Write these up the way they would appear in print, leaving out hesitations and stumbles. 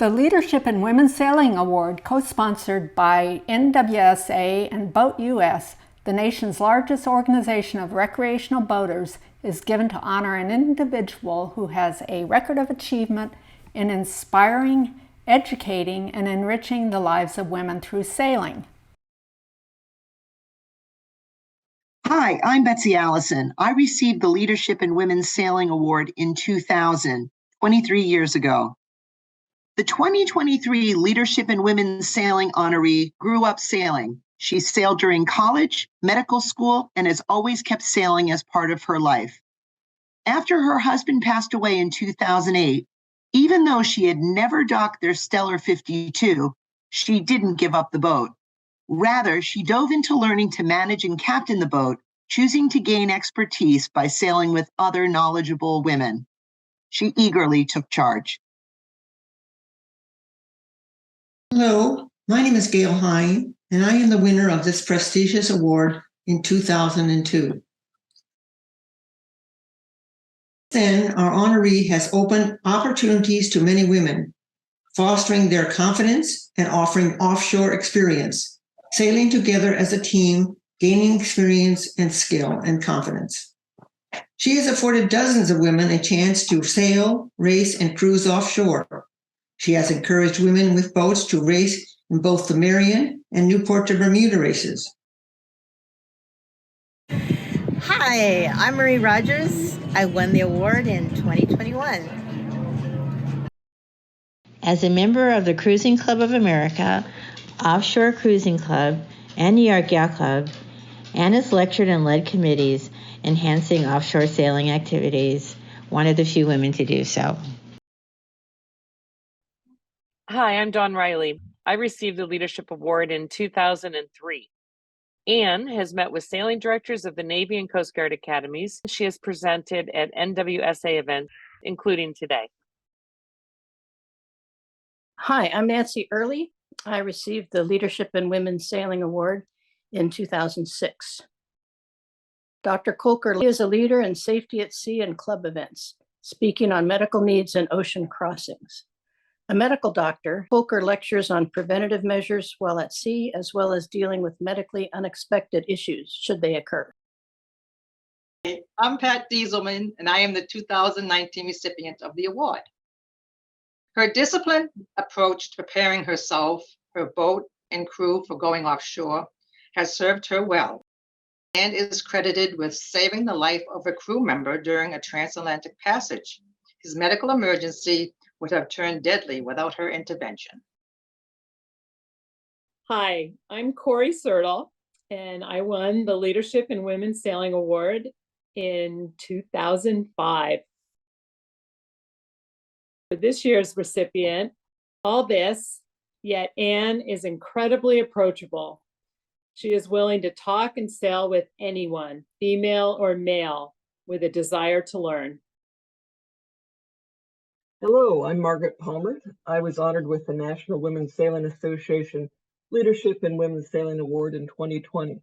The Leadership in Women's Sailing Award, co-sponsored by NWSA and BoatUS, the nation's largest organization of recreational boaters, is given to honor an individual who has a record of achievement in inspiring, educating, and enriching the lives of women through sailing. Hi, I'm Betsy Allison. I received the Leadership in Women's Sailing Award in 2000, 23 years ago. The 2023 Leadership in Women's Sailing honoree grew up sailing. She sailed during college, medical school, and has always kept sailing as part of her life. After her husband passed away in 2008, even though she had never docked their Stellar 52, she didn't give up the boat. Rather, she dove into learning to manage and captain the boat, choosing to gain expertise by sailing with other knowledgeable women. She eagerly took charge. Hello, my name is Gail Hine, and I am the winner of this prestigious award in 2002. Then, our honoree has opened opportunities to many women, fostering their confidence and offering offshore experience, sailing together as a team, gaining experience and skill and confidence. She has afforded dozens of women a chance to sail, race, and cruise offshore. She has encouraged women with boats to race in both the Marion and Newport to Bermuda races. Hi, I'm Marie Rogers. I won the award in 2021. As a member of the Cruising Club of America, Offshore Cruising Club, and New York Yacht Club, Anne has lectured and led committees enhancing offshore sailing activities, one of the few women to do so. Hi, I'm Dawn Riley. I received the Leadership Award in 2003. Anne has met with sailing directors of the Navy and Coast Guard academies. She has presented at NWSA events, including today. Hi, I'm Nancy Early. I received the Leadership in Women's Sailing Award in 2006. Dr. Kolker is a leader in safety at sea and club events, speaking on medical needs and ocean crossings. A medical doctor, Kolker lectures on preventative measures while at sea, as well as dealing with medically unexpected issues should they occur. I'm Pat Dieselman, and I am the 2019 recipient of the award. Her disciplined approach to preparing herself, her boat, and crew for going offshore has served her well and is credited with saving the life of a crew member during a transatlantic passage. His medical emergency would have turned deadly without her intervention. Hi, I'm Corey Sertle, and I won the Leadership in Women's Sailing Award in 2005. For this year's recipient, all this, yet Anne is incredibly approachable. She is willing to talk and sail with anyone, female or male, with a desire to learn. Hello, I'm Margaret Palmer. I was honored with the National Women's Sailing Association Leadership in Women's Sailing Award in 2020.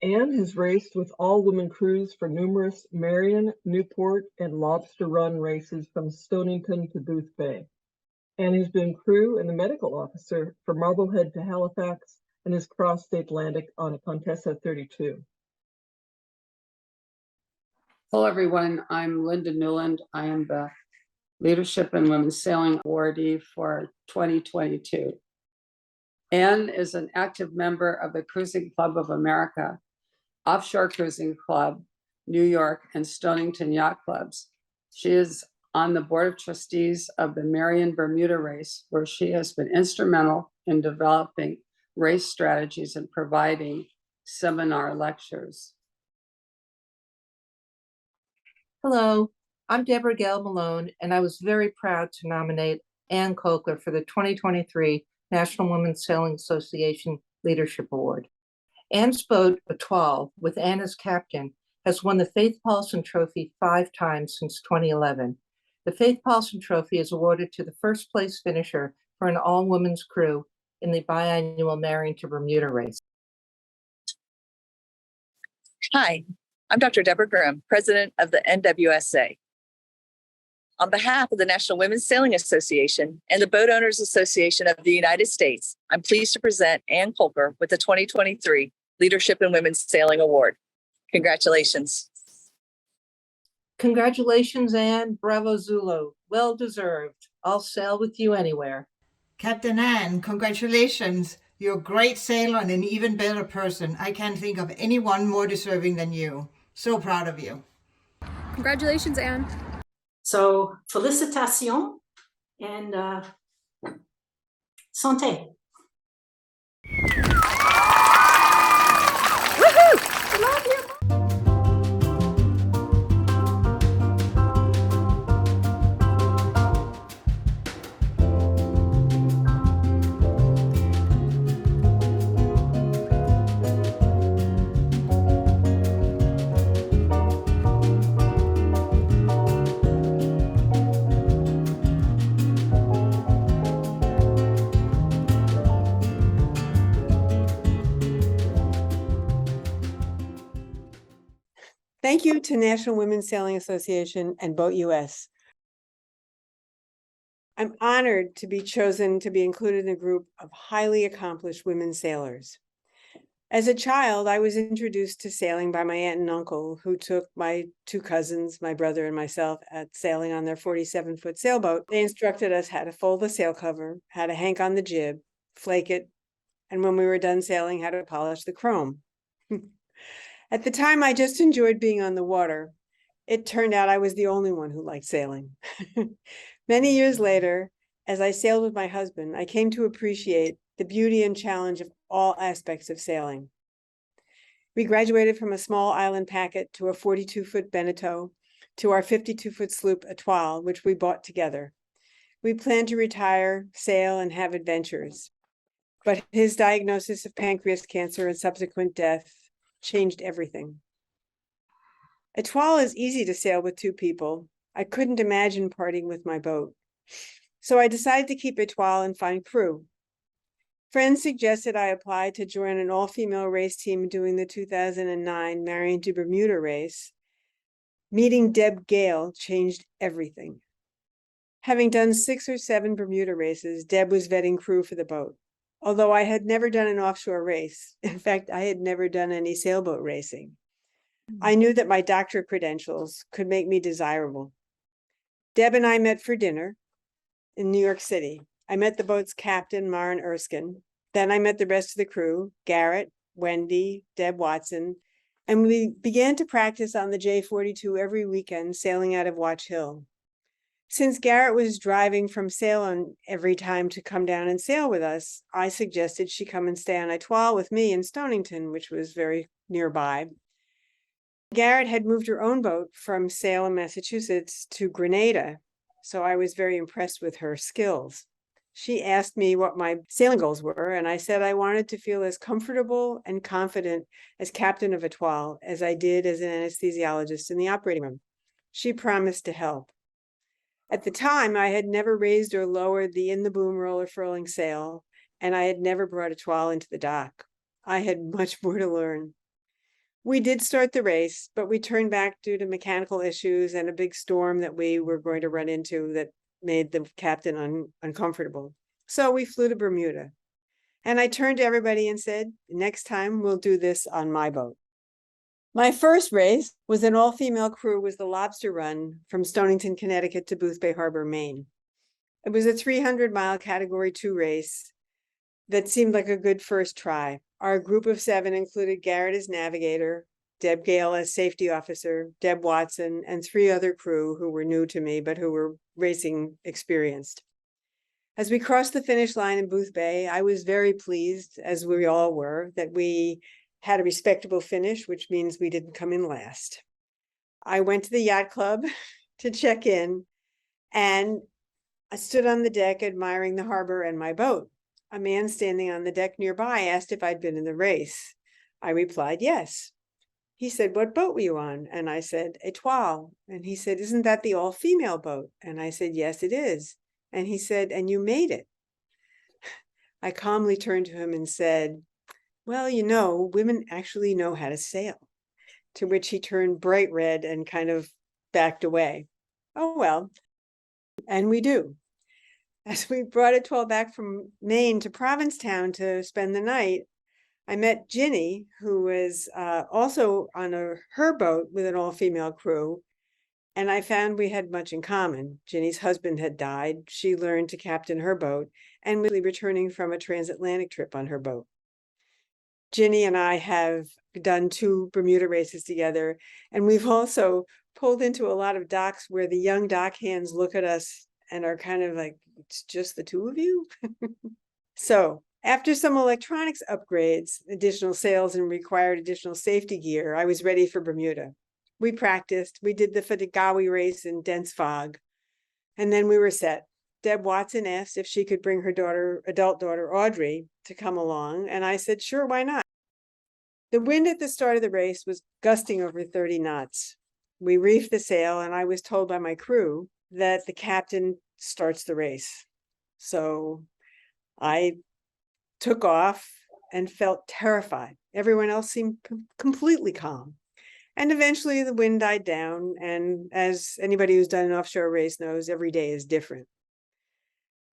Anne has raced with all-women crews for numerous Marion, Newport, and Lobster Run races from Stonington to Booth Bay. Anne has been crew and the medical officer for Marblehead to Halifax and has crossed the Atlantic on a Contessa 32. Hello, everyone. I'm Linda Newland. I am the Leadership in Women's Sailing awardee for 2022. Anne is an active member of the Cruising Club of America, Offshore Cruising Club, New York, and Stonington Yacht Clubs. She is on the board of trustees of the Marion Bermuda race, where she has been instrumental in developing race strategies and providing seminar lectures. Hello, I'm Deborah Gail Malone, and I was very proud to nominate Anne Kolker for the 2023 National Women's Sailing Association Leadership Award. Anne's boat, Etoile, with Anne as captain, has won the Faith Paulson Trophy 5 times since 2011. The Faith Paulson Trophy is awarded to the first place finisher for an all-women's crew in the biannual Marion to Bermuda race. Hi, I'm Dr. Debby Grimm, President of the NWSA. On behalf of the National Women's Sailing Association and the Boat Owners Association of the United States, I'm pleased to present Anne Kolker with the 2023 Leadership in Women's Sailing Award. Congratulations. Congratulations, Anne. Bravo Zulu. Well deserved. I'll sail with you anywhere. Captain Anne, congratulations. You're a great sailor and an even better person. I can't think of anyone more deserving than you. So proud of you. Congratulations, Anne. So, félicitations and santé. Woohoo! Love you. Thank you to National Women's Sailing Association and BoatUS. I'm honored to be chosen to be included in a group of highly accomplished women sailors. As a child, I was introduced to sailing by my aunt and uncle, who took my 2 cousins, my brother and myself, at sailing on their 47-foot sailboat. They instructed us how to fold the sail cover, how to hank on the jib, flake it, and when we were done sailing, how to polish the chrome. At the time, I just enjoyed being on the water. It turned out I was the only one who liked sailing. Many years later, as I sailed with my husband, I came to appreciate the beauty and challenge of all aspects of sailing. We graduated from a small island packet to a 42-foot Beneteau to our 52-foot sloop Etoile, which we bought together. We planned to retire, sail, and have adventures. But his diagnosis of pancreas cancer and subsequent death changed everything. Etoile is easy to sail with 2 people. I couldn't imagine parting with my boat. So I decided to keep Etoile and find crew. Friends suggested I apply to join an all-female race team doing the 2009 Marion to Bermuda race. Meeting Deb Gale changed everything. Having done 6 or 7 Bermuda races, Deb was vetting crew for the boat. Although I had never done an offshore race, in fact, I had never done any sailboat racing, I knew that my doctorate credentials could make me desirable. Deb and I met for dinner in New York City. I met the boat's captain, Maren Erskine. Then I met the rest of the crew, Garrett, Wendy, Deb Watson, and we began to practice on the J42 every weekend, sailing out of Watch Hill. Since Garrett was driving from Salem every time to come down and sail with us, I suggested she come and stay on Etoile with me in Stonington, which was very nearby. Garrett had moved her own boat from Salem, Massachusetts to Grenada, so I was very impressed with her skills. She asked me what my sailing goals were, and I said I wanted to feel as comfortable and confident as captain of Etoile as I did as an anesthesiologist in the operating room. She promised to help. At the time, I had never raised or lowered the in-the-boom roller furling sail, and I had never brought Etoile into the dock. I had much more to learn. We did start the race, but we turned back due to mechanical issues and a big storm that we were going to run into that made the captain uncomfortable. So we flew to Bermuda. And I turned to everybody and said, next time we'll do this on my boat. My first race was an all-female crew was the lobster run from Stonington, Connecticut to Booth Bay Harbor, Maine. It was a 300-mile Category 2 race that seemed like a good first try. Our group of 7 included Garrett as navigator, Deb Gale as safety officer, Deb Watson, and 3 other crew who were new to me, but who were racing experienced. As we crossed the finish line in Booth Bay, I was very pleased, as we all were, that we had a respectable finish, which means we didn't come in last. I went to the yacht club to check in, and I stood on the deck admiring the harbor and my boat. A man standing on the deck nearby asked if I'd been in the race. I replied, yes. He said, what boat were you on? And I said, Étoile. And he said, isn't that the all-female boat? And I said, yes, it is. And he said, and you made it. I calmly turned to him and said, well, you know, women actually know how to sail. To which he turned bright red and kind of backed away. Oh, well, and we do. As we brought Étoile back from Maine to Provincetown to spend the night, I met Ginny, who was also on her boat with an all-female crew, and I found we had much in common. Ginny's husband had died. She learned to captain her boat and was returning from a transatlantic trip on her boat. Ginny and I have done 2 Bermuda races together, and we've also pulled into a lot of docks where the young dock hands look at us and are kind of like, it's just the 2 of you? So after some electronics upgrades, additional sails, and required additional safety gear, I was ready for Bermuda. We practiced. We did the Fatigawi race in dense fog, and then we were set. Deb Watson asked if she could bring her adult daughter, Audrey, to come along, and I said, sure, why not? The wind at the start of the race was gusting over 30 knots. We reefed the sail, and I was told by my crew that the captain starts the race. So I took off and felt terrified. Everyone else seemed completely calm. And eventually the wind died down. And as anybody who's done an offshore race knows, every day is different.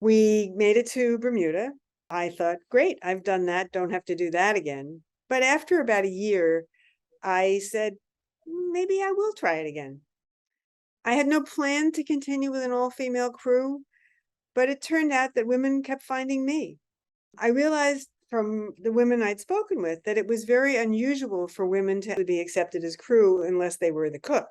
We made it to Bermuda. I thought, great, I've done that. Don't have to do that again. But after about a year, I said, maybe I will try it again. I had no plan to continue with an all-female crew, but it turned out that women kept finding me. I realized from the women I'd spoken with that it was very unusual for women to be accepted as crew unless they were the cook.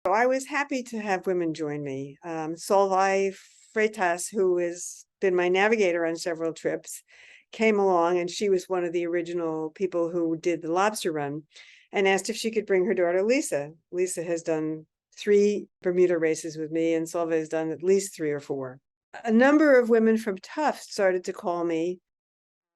So I was happy to have women join me. Solveig Freitas, who has been my navigator on several trips, came along, and she was one of the original people who did the lobster run, and asked if she could bring her daughter, Lisa. Lisa has done 3 Bermuda races with me, and Solveig has done at least 3 or 4. A number of women from Tufts started to call me.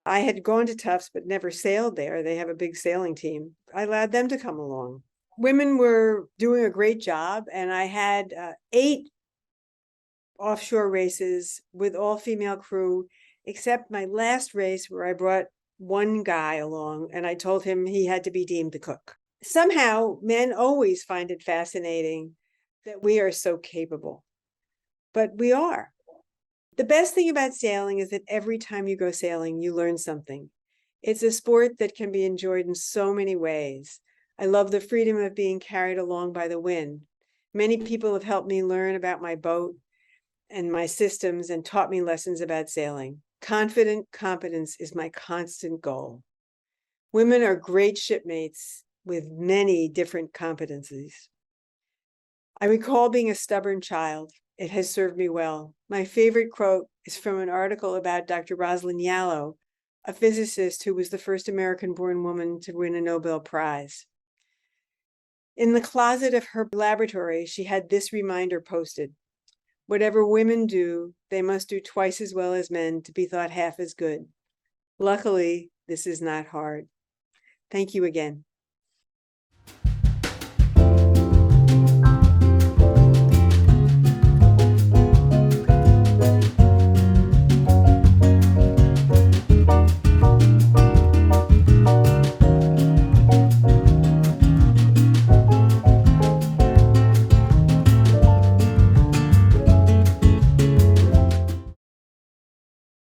I had gone to Tufts, but never sailed there. They have a big sailing team. I allowed them to come along. Women were doing a great job, and I had 8 offshore races with all-female crew, except my last race where I brought one guy along, and I told him he had to be deemed the cook. Somehow, men always find it fascinating that we are so capable, but we are. The best thing about sailing is that every time you go sailing, you learn something. It's a sport that can be enjoyed in so many ways. I love the freedom of being carried along by the wind. Many people have helped me learn about my boat and my systems and taught me lessons about sailing. Confident competence is my constant goal. Women are great shipmates with many different competencies. I recall being a stubborn child. It has served me well. My favorite quote is from an article about Dr. Rosalind Yalow, a physicist who was the first American-born woman to win a Nobel Prize. In the closet of her laboratory, she had this reminder posted: whatever women do, they must do twice as well as men to be thought half as good. Luckily, this is not hard. Thank you again.